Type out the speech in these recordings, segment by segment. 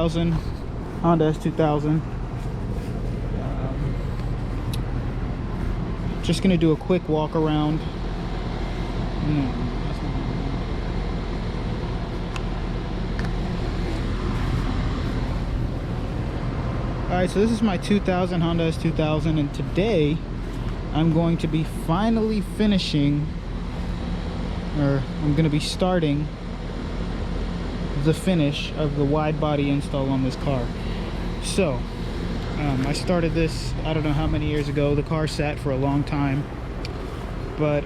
2000, Honda S2000. Just gonna do a quick walk around. Alright, so this is my 2000 Honda S2000, and today I'm going to be finally finishing, or I'm going to be starting the finish of the wide body install on this car. So I started this, I don't know how many years ago. The car sat for a long time, but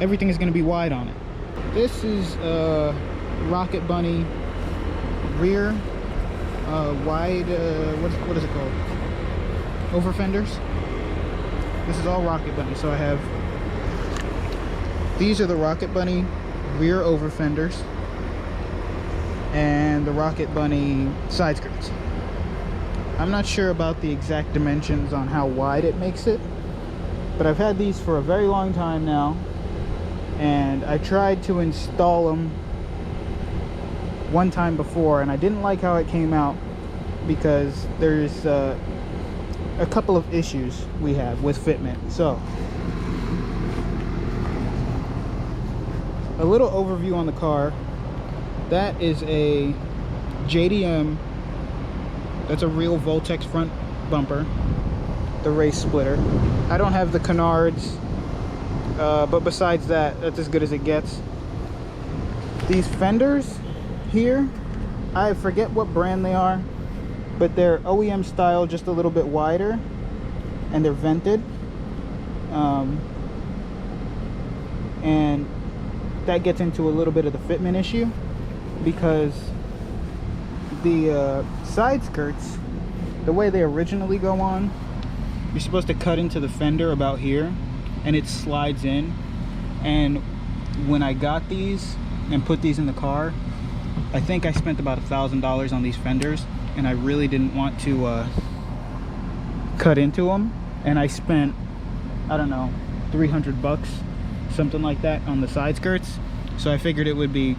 everything is going to be wide on it. This is Rocket Bunny rear wide, what is it called? Over fenders. This is all Rocket Bunny. So I have, these are the Rocket Bunny rear over fenders and the Rocket Bunny side skirts. I'm not sure about the exact dimensions on how wide it makes it, but I've had these for a very long time now, and I tried to install them one time before, and I didn't like how it came out because there's a couple of issues we have with fitment. So a little overview on the car. That is a JDM, that's a real Voltex front bumper, the race splitter. I don't have the canards, but besides that, that's as good as it gets. These fenders here, I forget what brand they are, but they're OEM style, just a little bit wider, and they're vented, and that gets into a little bit of the fitment issue, because the side skirts, the way they originally go on, you're supposed to cut into the fender about here, and it slides in. And when I got these and put these in the car, I think I spent about $1,000 on these fenders, and I really didn't want to cut into them, and I spent, I don't know, 300 bucks, something like that, on the side skirts. So I figured it would be,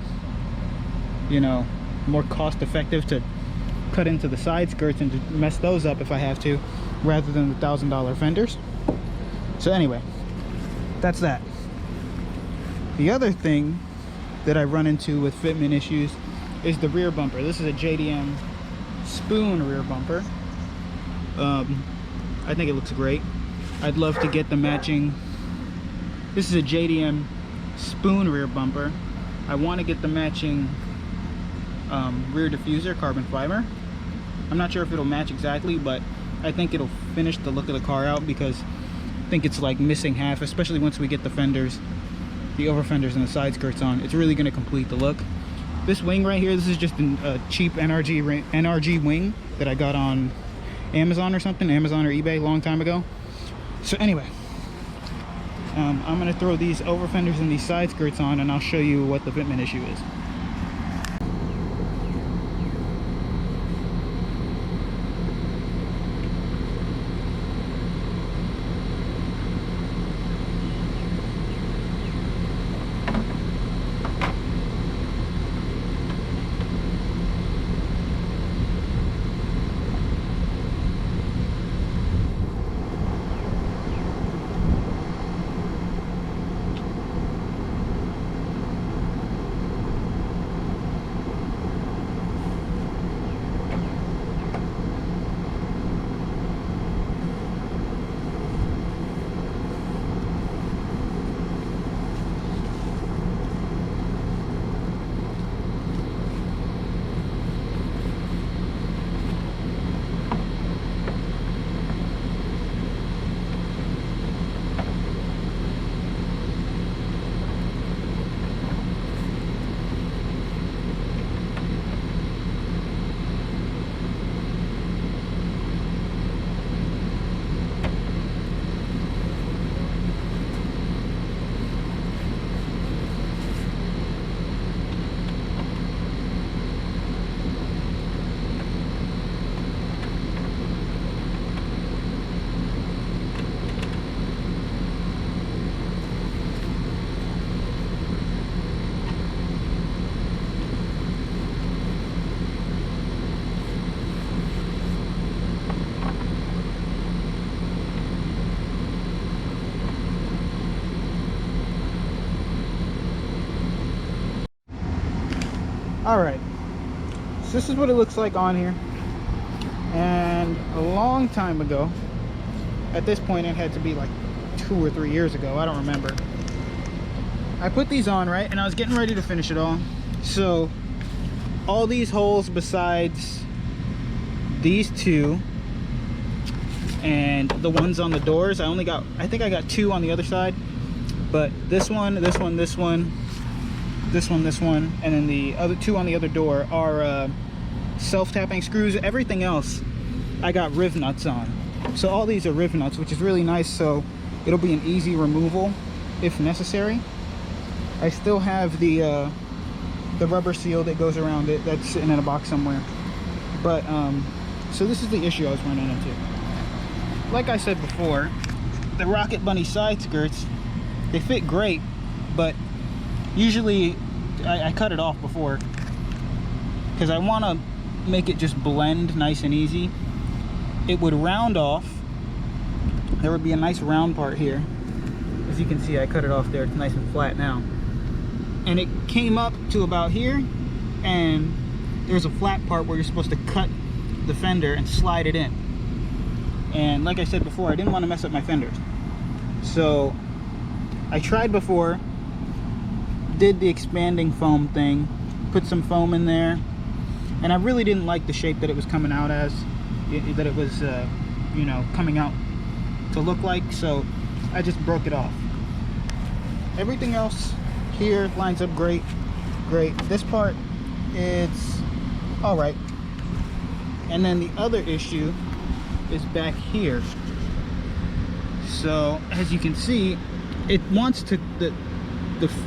you know, more cost effective to cut into the side skirts and to mess those up if I have to, rather than the $1,000 fenders. So anyway, that's that. The other thing that I run into with fitment issues is the rear bumper. This is a JDM spoon rear bumper. I think it looks great. I'd love to get the matching. This is a JDM spoon rear bumper. I want to get the matching rear diffuser, carbon fiber. I'm not sure if it'll match exactly, but I think it'll finish the look of the car out, because I think it's like missing half, especially once we get the fenders, the over fenders and the side skirts on. It's really going to complete the look. This wing right here, this is just a cheap NRG wing that I got on Amazon or something, Amazon or eBay a long time ago. So anyway, I'm going to throw these over fenders and these side skirts on, and I'll show you what the fitment issue is. All right, so this is what it looks like on here. And a long time ago, at this point it had to be like 2 or 3 years ago, I don't remember, I put these on, right, and I was getting ready to finish it all. So all these holes besides these two and the ones on the doors, I think I got 2 on the other side, but this one, this one, this one, this one, this one, and then the other 2 on the other door are self-tapping screws. Everything else I got riv nuts on. So all these are riv nuts, which is really nice, so it'll be an easy removal if necessary. I still have the rubber seal that goes around it that's sitting in a box somewhere. But so this is the issue I was running into. Like I said before, the Rocket Bunny side skirts, they fit great, but usually I cut it off before because I want to make it just blend nice and easy. It would round off. There would be a nice round part here. As you can see, I cut it off there. It's nice and flat now. And it came up to about here, and there's a flat part where you're supposed to cut the fender and slide it in. And like I said before, I didn't want to mess up my fenders. So I tried before, did the expanding foam thing, put some foam in there, and I really didn't like the shape that it was coming out as, that it was, you know, coming out to look like, so I just broke it off. Everything else here lines up great. This part, it's all right. And then the other issue is back here. So as you can see, it wants to, the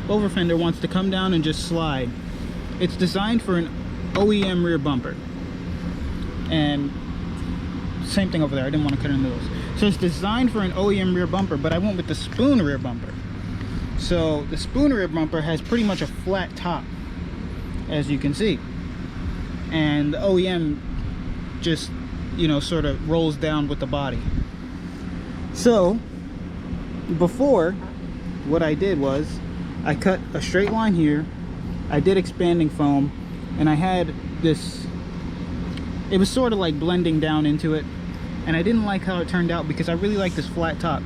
over fender wants to come down and just slide. It's designed for an OEM rear bumper, and same thing over there. I didn't want to cut into those. So it's designed for an OEM rear bumper, but I went with the spoon rear bumper. So the spoon rear bumper has pretty much a flat top, as you can see, and the OEM just, you know, sort of rolls down with the body. So before, what I did was I cut a straight line here, I did expanding foam, and I had this, it was sort of like blending down into it, and I didn't like how it turned out because I really like this flat top.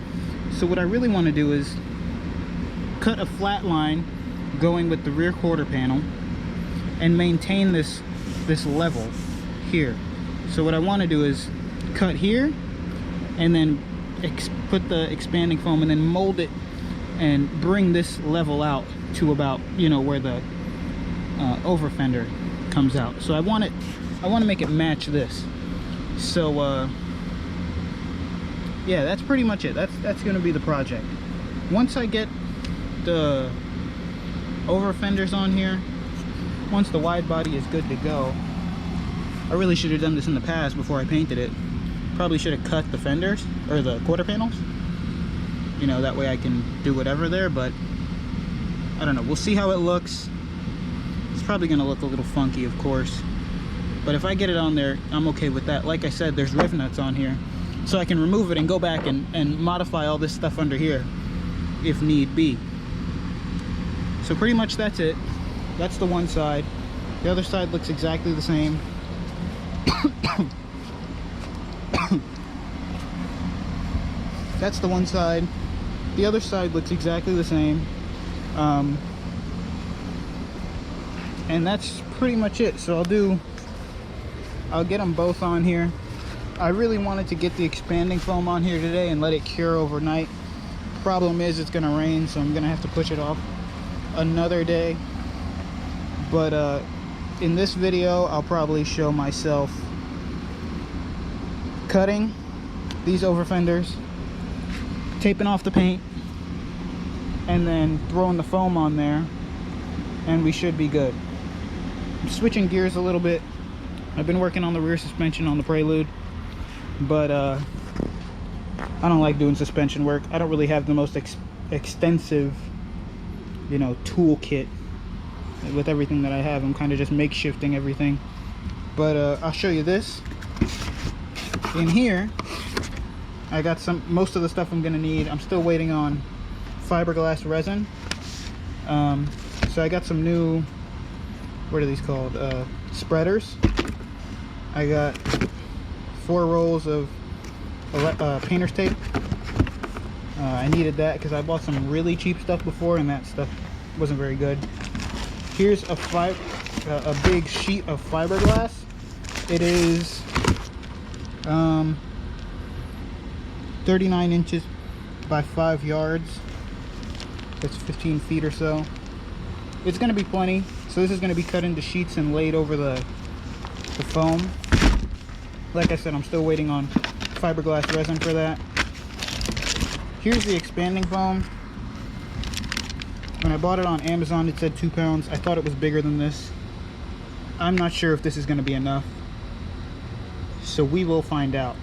So what I really want to do is cut a flat line going with the rear quarter panel and maintain this level here. So what I want to do is cut here and then put the expanding foam and then mold it and bring this level out to about, you know, where the over fender comes out. So I want to make it match this. So yeah, that's pretty much it. That's going to be the project. Once I get the over fenders on here, once the wide body is good to go, I really should have done this in the past before I painted it. Probably should have cut the fenders or the quarter panels, you know, that way I can do whatever there, but I don't know. We'll see how it looks. It's probably going to look a little funky, of course, but if I get it on there, I'm okay with that. Like I said, there's riv nuts on here, so I can remove it and go back and modify all this stuff under here if need be. So pretty much that's it. That's the one side. The other side looks exactly the same. That's the one side. The other side looks exactly the same. And that's pretty much it. So I'll get them both on here. I really wanted to get the expanding foam on here today and let it cure overnight. Problem is, it's gonna rain, so I'm gonna have to push it off another day. But in this video, I'll probably show myself cutting these over fenders, taping off the paint, and then throwing the foam on there, and we should be good. I'm switching gears a little bit. I've been working on the rear suspension on the Prelude, but I don't like doing suspension work. I don't really have the most extensive, you know, toolkit with everything that I have. I'm kind of just makeshifting everything. But I'll show you this. In here, I got most of the stuff I'm gonna need. I'm still waiting on fiberglass resin. So I got some new what are these called? Spreaders. I got 4 rolls of painter's tape. I needed that because I bought some really cheap stuff before and that stuff wasn't very good. Here's a big sheet of fiberglass. It is 39 inches by 5 yards. That's 15 feet or so. It's going to be plenty. So this is going to be cut into sheets and laid over the foam. Like I said, I'm still waiting on fiberglass resin for that. Here's the expanding foam. When I bought it on Amazon, it said 2 pounds. I thought it was bigger than this. I'm not sure if this is going to be enough. So we will find out.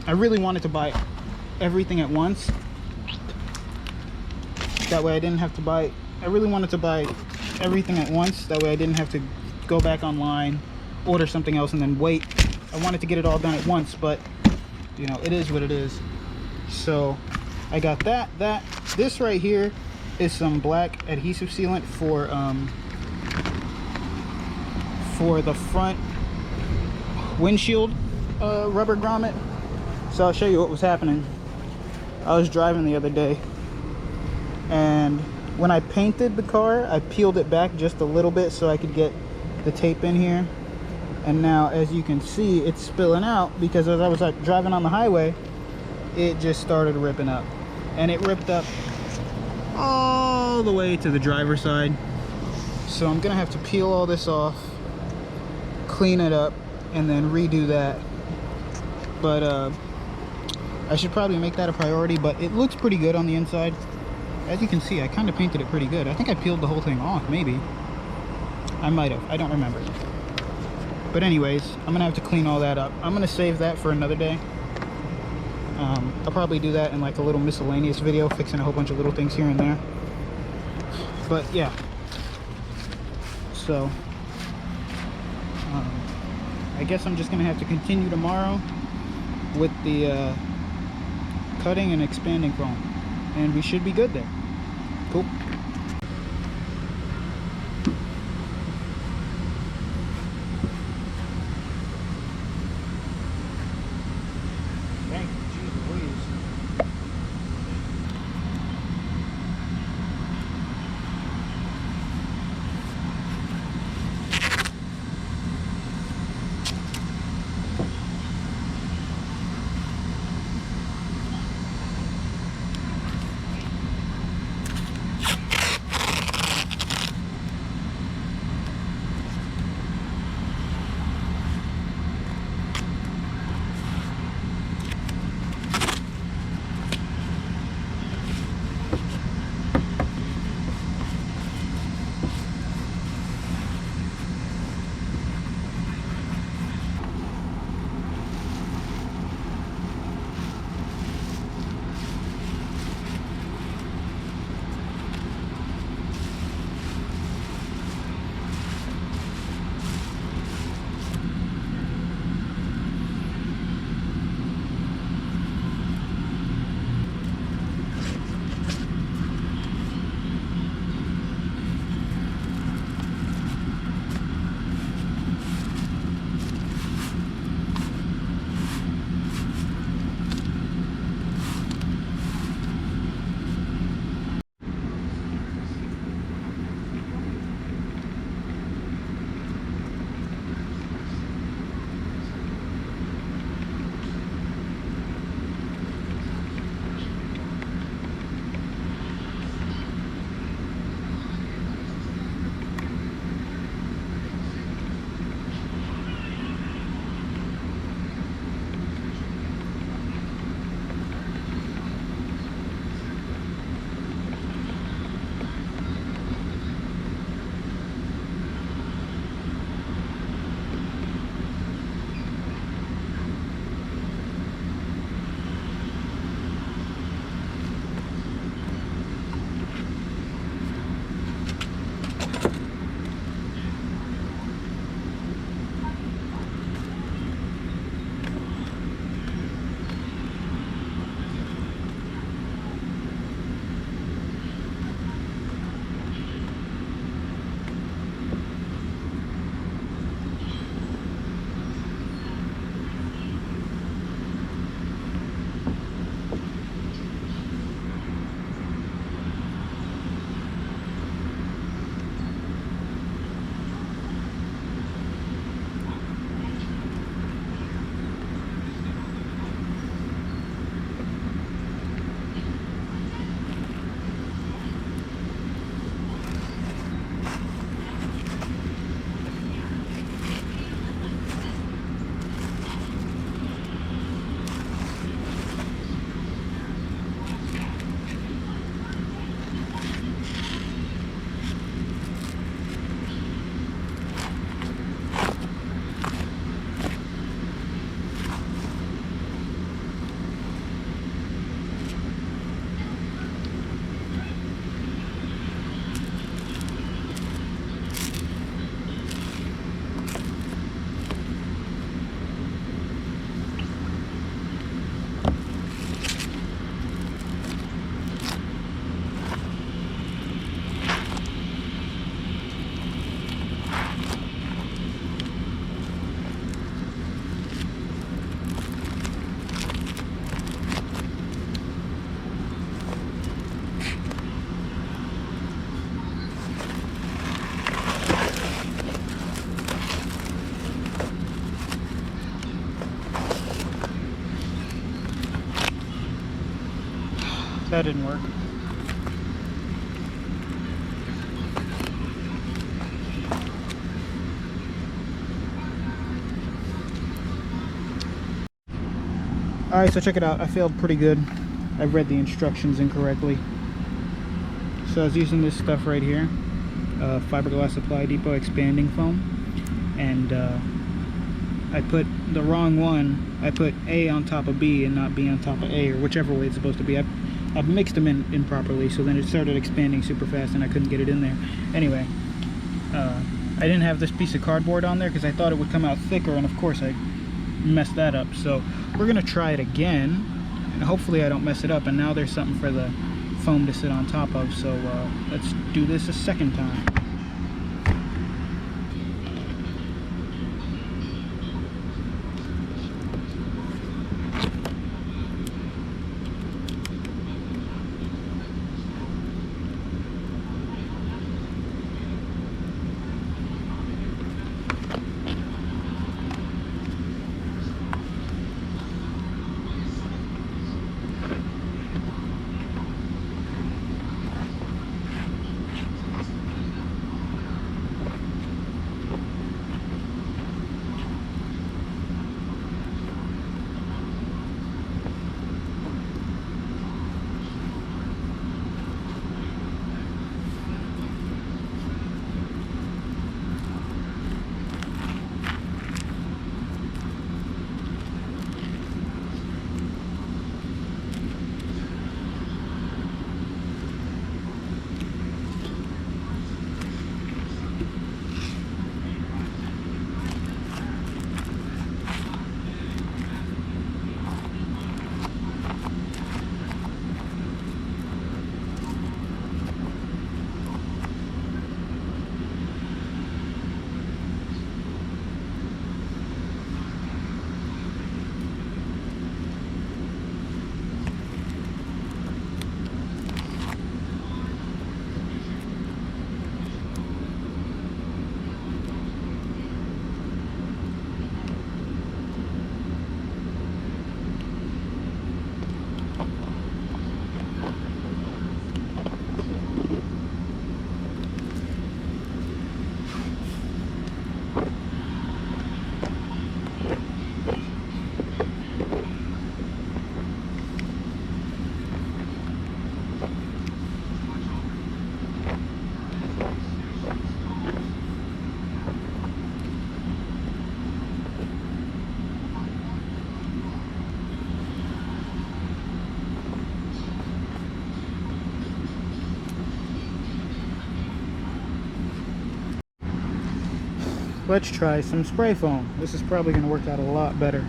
I really wanted to buy everything at once. That way I didn't have to buy... I really wanted to buy everything at once. That way I didn't have to go back online, order something else, and then wait. I wanted to get it all done at once, but, you know, it is what it is. So, I got that. This right here is some black adhesive sealant for the front windshield rubber grommet. So I'll show you what was happening. I was driving the other day, and when I painted the car, I peeled it back just a little bit so I could get the tape in here. And now, as you can see, it's spilling out because as I was driving on the highway, it just started ripping up. And it ripped up all the way to the driver's side. So I'm gonna have to peel all this off, clean it up, and then redo that. But I should probably make that a priority, but it looks pretty good on the inside. As you can see, I kind of painted it pretty good. I think I peeled the whole thing off, maybe. I might have, I don't remember. But anyways, I'm gonna have to clean all that up. I'm gonna save that for another day. I'll probably do that in like a little miscellaneous video, fixing a whole bunch of little things here and there. But yeah. So, I guess I'm just gonna have to continue tomorrow with the cutting and expanding foam. And we should be good there. Cool. Thank you, Jesus, please. That didn't work. Alright, so check it out. I failed pretty good. I read the instructions incorrectly. So I was using this stuff right here, Fiberglass Supply Depot expanding foam, and I put the wrong one. I put A on top of B and not B on top of A, or whichever way it's supposed to be. I mixed them in improperly, so then it started expanding super fast and I couldn't get it in there. Anyway, I didn't have this piece of cardboard on there because I thought it would come out thicker, and of course I messed that up. So we're gonna try it again, and hopefully I don't mess it up. And now there's something for the foam to sit on top of, so let's do this a second time. Let's try some spray foam. This is probably going to work out a lot better.